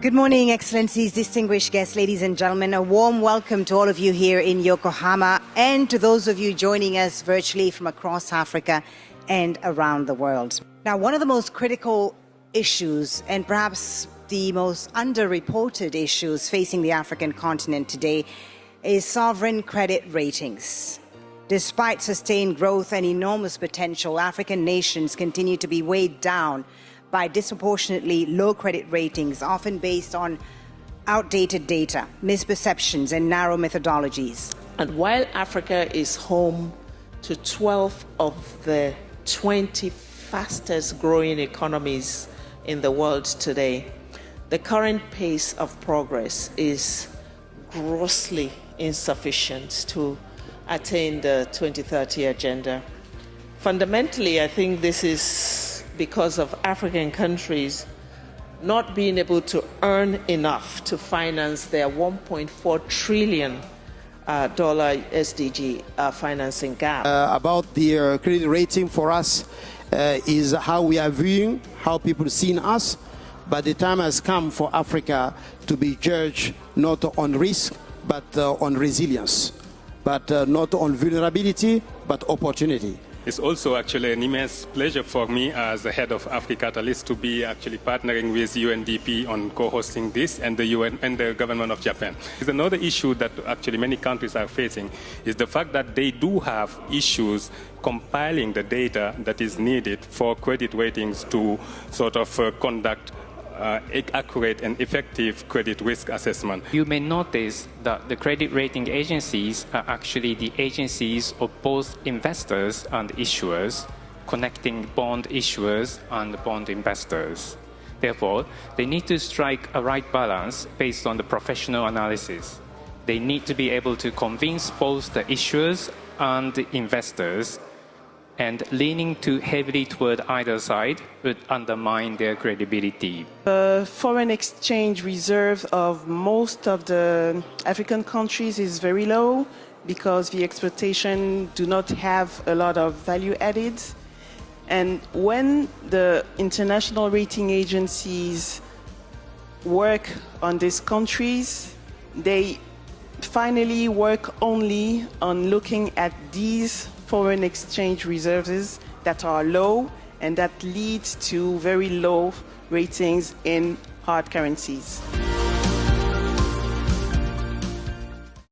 Good morning, Excellencies, distinguished guests, ladies and gentlemen. A warm welcome to all of you here in Yokohama and to those of you joining us virtually from across Africa and around the world. Now, one of the most critical issues and perhaps the most underreported issues facing the African continent today is sovereign credit ratings. Despite sustained growth and enormous potential, African nations continue to be weighed down by disproportionately low credit ratings, often based on outdated data, misperceptions, and narrow methodologies. And while Africa is home to 12 of the 20 fastest growing economies in the world today, the current pace of progress is grossly insufficient to attain the 2030 agenda. Fundamentally, I think this is because of African countries not being able to earn enough to finance their $1.4 trillion SDG financing gap. About the credit rating for us is how we are viewing, how people seeing us. But the time has come for Africa to be judged not on risk, but on resilience, but not on vulnerability, but opportunity. It's also actually an immense pleasure for me as the head of AfriCatalyst to be actually partnering with UNDP on co-hosting this and the UN and the government of Japan. It's another issue that actually many countries are facing is the fact that they do have issues compiling the data that is needed for credit ratings to sort of conduct accurate and effective credit risk assessment. You may notice that the credit rating agencies are actually the agencies of both investors and issuers, connecting bond issuers and bond investors. Therefore, they need to strike a right balance based on the professional analysis. They need to be able to convince both the issuers and the investors, and leaning too heavily toward either side would undermine their credibility. The foreign exchange reserve of most of the African countries is very low because the exploitation do not have a lot of value added. And when the international rating agencies work on these countries, they finally work only on looking at these foreign exchange reserves that are low and that leads to very low ratings in hard currencies.